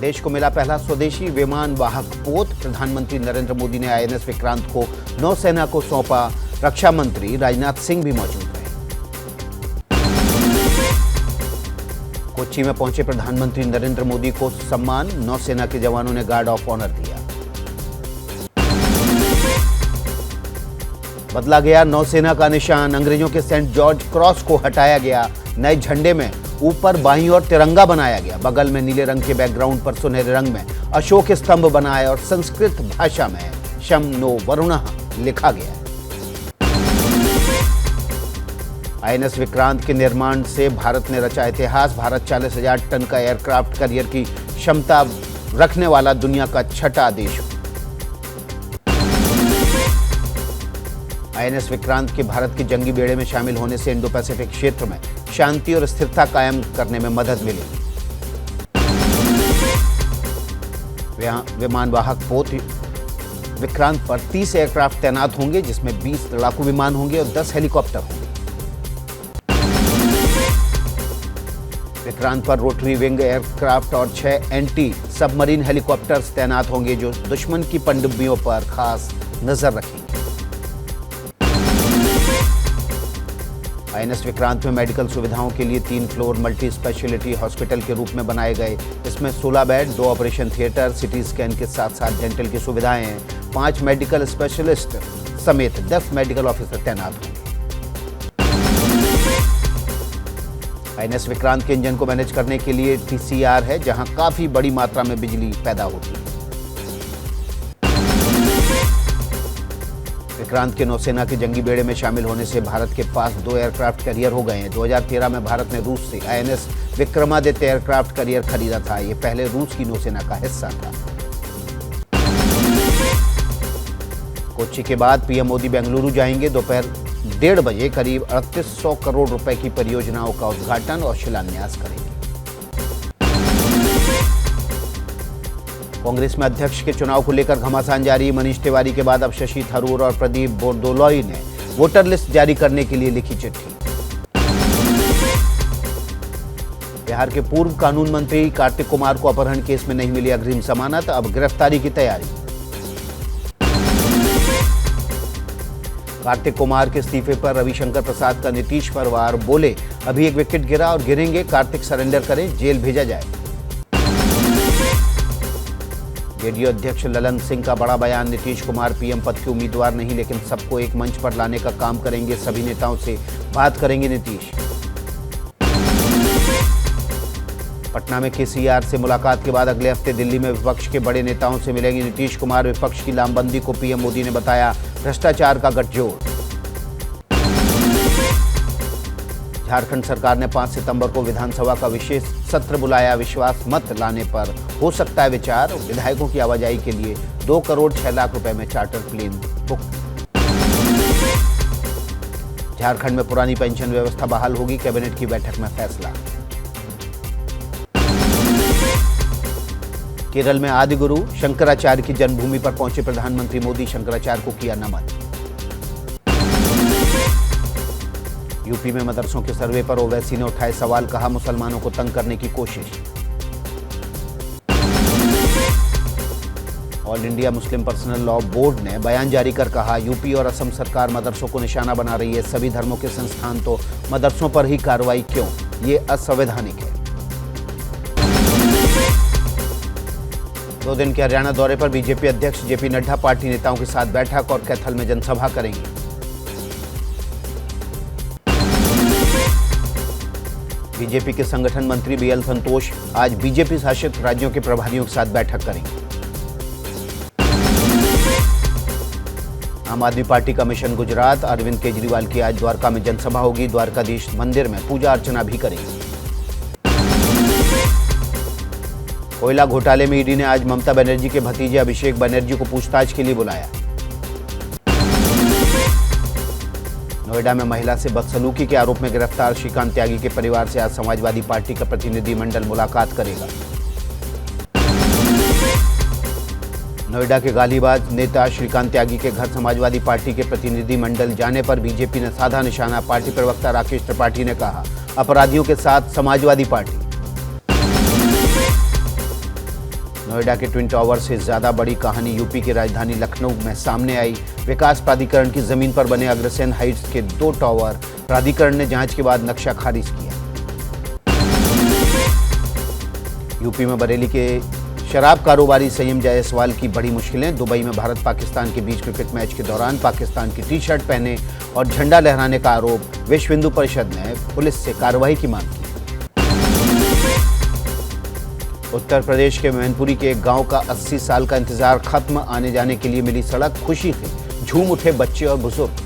देश को मिला पहला स्वदेशी विमान वाहक पोत। प्रधानमंत्री नरेंद्र मोदी ने आईएनएस विक्रांत को नौसेना को सौंपा। रक्षा मंत्री राजनाथ सिंह भी मौजूद रहे। कोच्चि में पहुंचे प्रधानमंत्री नरेंद्र मोदी को सम्मान। नौसेना के जवानों ने गार्ड ऑफ ऑनर दिया। बदला गया नौसेना का निशान। अंग्रेजों के सेंट जॉर्ज क्रॉस को हटाया गया। नए झंडे में ऊपर बाईं ओर तिरंगा बनाया गया। बगल में नीले रंग के बैकग्राउंड पर सुनहरे रंग में अशोक स्तंभ बनाए और संस्कृत भाषा में शम नो वरुणः लिखा गया। आईएनएस विक्रांत के निर्माण से भारत ने रचा इतिहास। भारत 40,000 टन का एयरक्राफ्ट कैरियर की क्षमता रखने वाला दुनिया का छठा देश। आईएनएस विक्रांत के भारत के जंगी बेड़े में शामिल होने से इंडो पैसिफिक क्षेत्र में शांति और स्थिरता कायम करने में मदद मिलेगी। विमान वाहक पोत विक्रांत पर 30 एयरक्राफ्ट तैनात होंगे, जिसमें 20 लड़ाकू विमान होंगे और 10 हेलीकॉप्टर होंगे। विक्रांत पर रोटरी विंग एयरक्राफ्ट और 6 एंटी सबमरीन हेलीकॉप्टर्स तैनात होंगे, जो दुश्मन की पनडुब्बियों पर खास नजर रखेंगे। आईएनएस विक्रांत में मेडिकल सुविधाओं के लिए 3 फ्लोर मल्टी स्पेशलिटी हॉस्पिटल के रूप में बनाए गए। इसमें 16 bed, 2 operation theatre, CT scan के साथ साथ डेंटल की सुविधाएं हैं। 5 मेडिकल स्पेशलिस्ट समेत 10 मेडिकल ऑफिसर तैनात होंगे। आईएनएस विक्रांत के इंजन को मैनेज करने के लिए टीसीआर है, जहां काफी बड़ी मात्रा में बिजली पैदा होती है। विक्रांत के नौसेना के जंगी बेड़े में शामिल होने से भारत के पास 2 एयरक्राफ्ट कैरियर हो गए हैं। 2013 में भारत ने रूस से आईएनएस विक्रमादित्य एयरक्राफ्ट कैरियर खरीदा था। ये पहले रूस की नौसेना का हिस्सा था। कोच्चि के बाद पीएम मोदी बेंगलुरु जाएंगे। दोपहर 1:30 बजे करीब 3800 करोड़ रुपए की परियोजनाओं का उद्घाटन और शिलान्यास करेंगे। कांग्रेस में अध्यक्ष के चुनाव को लेकर घमासान जारी। मनीष तिवारी के बाद अब शशि थरूर और प्रदीप बोरदोलोई ने वोटर लिस्ट जारी करने के लिए लिखी चिट्ठी। बिहार के पूर्व कानून मंत्री कार्तिक कुमार को अपहरण केस में नहीं मिली अग्रिम जमानत, अब गिरफ्तारी की तैयारी। कार्तिक कुमार के इस्तीफे पर रविशंकर प्रसाद का नीतीश पर वार। बोले, अभी एक विकेट गिरा और गिरेंगे, कार्तिक सरेंडर करें, जेल भेजा जाए। जेडीयू अध्यक्ष ललन सिंह का बड़ा बयान। नीतीश कुमार पीएम पद के उम्मीदवार नहीं, लेकिन सबको एक मंच पर लाने का काम करेंगे। सभी नेताओं से बात करेंगे नीतीश। पटना में केसीआर से मुलाकात के बाद अगले हफ्ते दिल्ली में विपक्ष के बड़े नेताओं से मिलेंगे नीतीश कुमार। विपक्ष की लामबंदी को पीएम मोदी ने बताया भ्रष्टाचार का गठजोड़। झारखंड सरकार ने 5 सितंबर को विधानसभा का विशेष सत्र बुलाया। विश्वास मत लाने पर हो सकता है विचार। विधायकों की आवाजाही के लिए 2 करोड़ 6 लाख रुपए में चार्टर प्लेन बुक। झारखंड में पुरानी पेंशन व्यवस्था बहाल होगी, कैबिनेट की बैठक में फैसला। केरल में आदि गुरु शंकराचार्य की जन्मभूमि पर पहुंचे प्रधानमंत्री मोदी। शंकराचार्य को किया नमन। यूपी में मदरसों के सर्वे पर ओवैसी ने उठाए सवाल। कहा, मुसलमानों को तंग करने की कोशिश। All India Muslim personal law board ने बयान जारी कर कहा, यूपी और असम सरकार मदरसों को निशाना बना रही है। सभी धर्मों के संस्थान तो मदरसों पर ही कार्रवाई क्यों, ये असंवैधानिक है। 2 दिन के हरियाणा दौरे पर बीजेपी अध्यक्ष जेपी नड्डा पार्टी नेताओं के साथ बैठक और कैथल में जनसभा करेंगे। बीजेपी के संगठन मंत्री बीएल संतोष आज बीजेपी शासित राज्यों के प्रभारियों के साथ बैठक करेंगे। आम आदमी पार्टी का मिशन गुजरात। अरविंद केजरीवाल की आज द्वारका में जनसभा होगी। द्वारकाधीश मंदिर में पूजा अर्चना भी करेंगे। कोयला घोटाले में ईडी ने आज ममता बनर्जी के भतीजे अभिषेक बनर्जी को पूछताछ के लिए बुलाया। नोएडा में महिला से बदसलूकी के आरोप में गिरफ्तार श्रीकांत त्यागी के परिवार से आज समाजवादी पार्टी का प्रतिनिधिमंडल मुलाकात करेगा। नोएडा के गालीबाज नेता श्रीकांत त्यागी के घर समाजवादी पार्टी के प्रतिनिधिमंडल जाने पर बीजेपी ने साधा निशाना। पार्टी प्रवक्ता राकेश त्रिपाठी ने कहा, अपराधियों के साथ समाजवादी पार्टी। नोएडा के ट्विन टावर से ज्यादा बड़ी कहानी यूपी की राजधानी लखनऊ में सामने आई। विकास प्राधिकरण की जमीन पर बने अग्रसेन हाइट्स के 2 टावर प्राधिकरण ने जांच के बाद नक्शा खारिज किया। यूपी में बरेली के शराब कारोबारी संयम जायसवाल की बड़ी मुश्किलें। दुबई में भारत पाकिस्तान के बीच क्रिकेट मैच के दौरान पाकिस्तान की टी-शर्ट पहने और झंडा लहराने का आरोप। विश्व हिंदू परिषद ने पुलिस से कार्रवाई की मांग की। उत्तर प्रदेश के मैनपुरी के एक गांव का 80 साल का इंतजार खत्म। आने जाने के लिए मिली सड़क, खुशी से झूम उठे बच्चे और बुजुर्ग।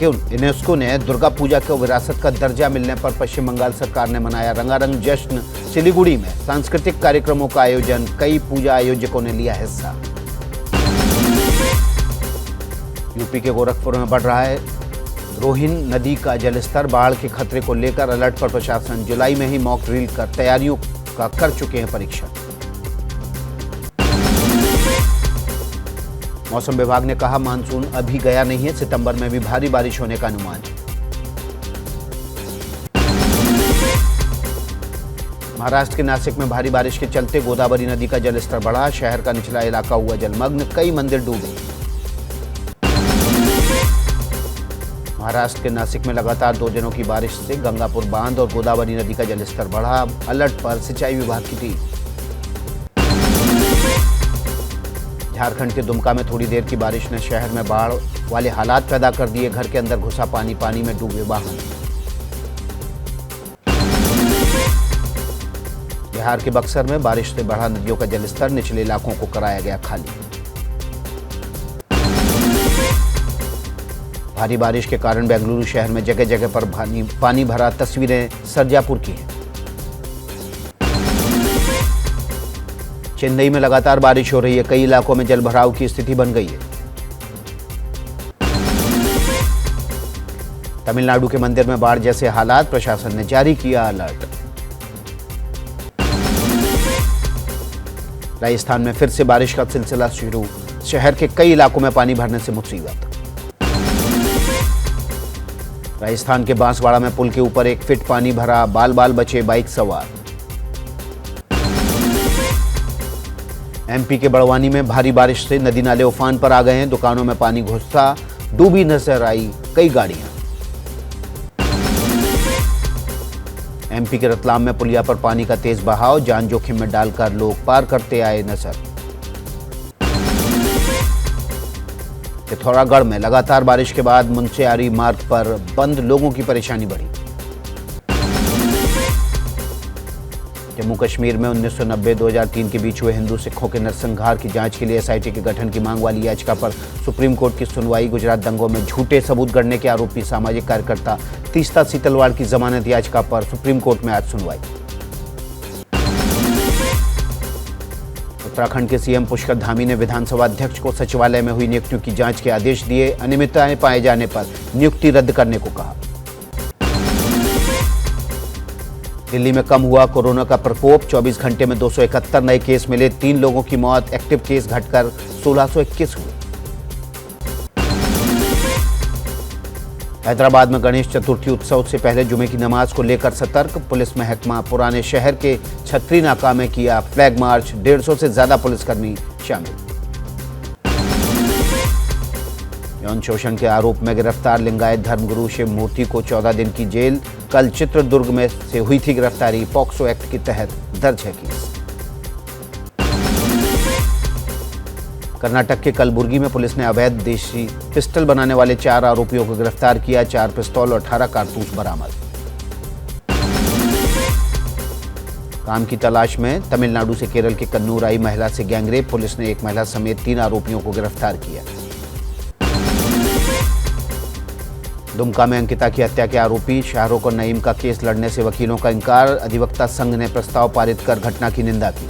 यूनेस्को ने दुर्गा पूजा को विरासत का दर्जा मिलने पर पश्चिम बंगाल सरकार ने मनाया रंगारंग जश्न। सिलीगुड़ी में सांस्कृतिक कार्यक्रमों का आयोजन, कई पूजा आयोजकों ने लिया हिस्सा। यूपी के गोरखपुर में बढ़ रहा है रोहिन नदी का जलस्तर। बाढ़ के खतरे को लेकर अलर्ट पर प्रशासन। जुलाई में ही मॉक ड्रिल कर तैयारियों का कर चुके हैं परीक्षण। मौसम विभाग ने कहा मानसून अभी गया नहीं है, सितंबर में भी भारी बारिश होने का अनुमान। महाराष्ट्र के नासिक में भारी बारिश के चलते गोदावरी नदी का जलस्तर बढ़ा। शहर का निचला इलाका हुआ जलमग्न, कई मंदिर डूबे। महाराष्ट्र के नासिक में लगातार 2 दिनों की बारिश से गंगापुर बांध और गोदावरी नदी का जलस्तर बढ़ा। अलर्ट पर सिंचाई विभाग की टीम। झारखंड के दुमका में थोड़ी देर की बारिश ने शहर में बाढ़ वाले हालात पैदा कर दिए। घर के अंदर घुसा पानी, पानी में डूबे वाहन। बिहार के बक्सर में बारिश से बढ़ा नदियों का जलस्तर, निचले इलाकों को कराया गया खाली। भारी बारिश के कारण बेंगलुरु शहर में जगह जगह पर पानी भरा। तस्वीरें सरजापुर की हैं। चेन्नई में लगातार बारिश हो रही है, कई इलाकों में जलभराव की स्थिति बन गई है। तमिलनाडु के मंदिर में बाढ़ जैसे हालात, प्रशासन ने जारी किया अलर्ट। राजस्थान में फिर से बारिश का सिलसिला शुरू। शहर के कई इलाकों में पानी भरने से मुसीबत। राजस्थान के बांसवाड़ा में पुल के ऊपर 1 फीट पानी भरा, बाल बाल बचे बाइक सवार। एमपी के बड़वानी में भारी बारिश से नदी नाले उफान पर आ गए हैं। दुकानों में पानी घुसा, डूबी नजर आई कई गाड़ियां। एमपी के रतलाम में पुलिया पर पानी का तेज बहाव, जान जोखिम में डालकर लोग पार करते आए नजर। पिथौरागढ़ में लगातार बारिश के बाद मुंशियारी मार्ग पर बंद, लोगों की परेशानी बढ़ी। जम्मू कश्मीर में 1990-2003 के बीच हुए हिंदू सिखों के नरसंहार की जांच के लिए एसआईटी के गठन की मांग वाली याचिका पर सुप्रीम कोर्ट की सुनवाई। गुजरात दंगों में झूठे सबूत गढ़ने के आरोपी सामाजिक कार्यकर्ता तीस्ता सीतलवाड़ की जमानत याचिका पर सुप्रीम कोर्ट में आज सुनवाई। उत्तराखंड के सीएम पुष्कर धामी ने विधानसभा अध्यक्ष को सचिवालय में हुई नियुक्तियों की जांच के आदेश दिए। अनियमितताएं पाए जाने पर नियुक्ति रद्द करने को कहा। दिल्ली में कम हुआ कोरोना का प्रकोप, 24 घंटे में 271 नए केस मिले, 3 लोगों की मौत। एक्टिव केस घटकर 1621 हुए। हैदराबाद में गणेश चतुर्थी उत्सव से पहले जुमे की नमाज को लेकर सतर्क। पुलिस महकमा पुराने शहर के छतरी नाका में किया फ्लैग मार्च, 150 से ज्यादा पुलिसकर्मी शामिल। यौन शोषण के आरोप में गिरफ्तार लिंगायत धर्मगुरु शिव मूर्ति को 14 दिन की जेल। कल चित्रदुर्ग में से हुई थी गिरफ्तारी, पॉक्सो एक्ट के तहत दर्ज है केस। कर्नाटक के कलबुर्गी में पुलिस ने अवैध देशी पिस्टल बनाने वाले 4 आरोपियों को गिरफ्तार किया। 4 पिस्तौल और 18 कारतूस बरामद। काम की तलाश में तमिलनाडु से केरल के कन्नूर आई महिला से गैंगरेप। पुलिस ने एक महिला समेत 3 आरोपियों को गिरफ्तार किया। दुमका में अंकिता की हत्या के आरोपी शाहरुख और नईम का केस लड़ने से वकीलों का इंकार। अधिवक्ता संघ ने प्रस्ताव पारित कर घटना की निंदा की।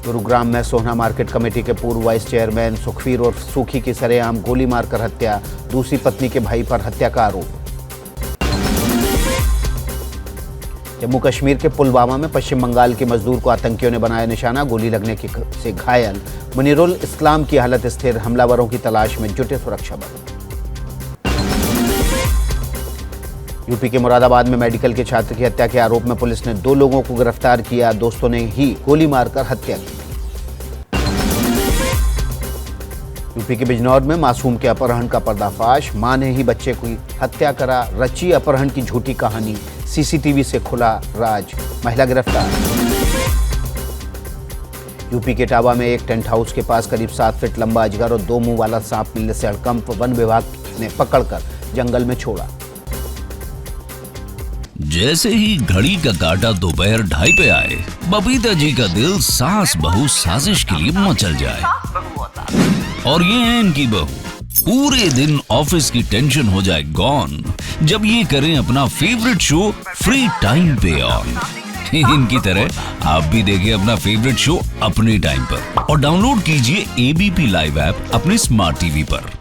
गुरुग्राम में सोहना मार्केट कमेटी के पूर्व वाइस चेयरमैन सुखवीर और सूखी की सरेआम गोली मारकर हत्या। दूसरी पत्नी के भाई पर हत्या का आरोप। जम्मू कश्मीर के पुलवामा में पश्चिम बंगाल के मजदूर को आतंकियों ने बनाया निशाना। गोली लगने से घायल मुनीरुल इस्लाम की हालत स्थिर। हमलावरों की तलाश में जुटे सुरक्षा बल। यूपी के मुरादाबाद में मेडिकल के छात्र की हत्या के आरोप में पुलिस ने 2 लोगों को गिरफ्तार किया। दोस्तों ने ही गोली मारकर हत्या की। यूपी के बिजनौर में मासूम के अपहरण का पर्दाफाश। मां ने ही बच्चे की हत्या करा, रची अपहरण की झूठी कहानी। सीसीटीवी से खुला राज, महिला गिरफ्तार। यूपी के इटावा में एक टेंट हाउस के पास करीब 7 फीट लंबा अजगर और 2 मुंह वाला सांप मिलने से हड़कंप। वन विभाग ने पकड़कर जंगल में छोड़ा। जैसे ही घड़ी का काटा दोपहर 2:30 पे आए, बबीता जी का दिल सास बहू साजिश के लिए मचल जाए। और ये है इनकी बहू, पूरे दिन ऑफिस की टेंशन हो जाए गॉन जब ये करें अपना फेवरेट शो फ्री टाइम पे ऑन। इनकी तरह आप भी देखिए अपना फेवरेट शो अपने टाइम पर और डाउनलोड कीजिए एबीपी लाइव ऐप अपने स्मार्ट टीवी पर।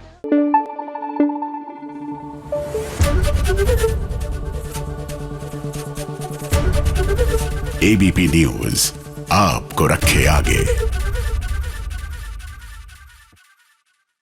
एबीपी न्यूज आपको रखे आगे।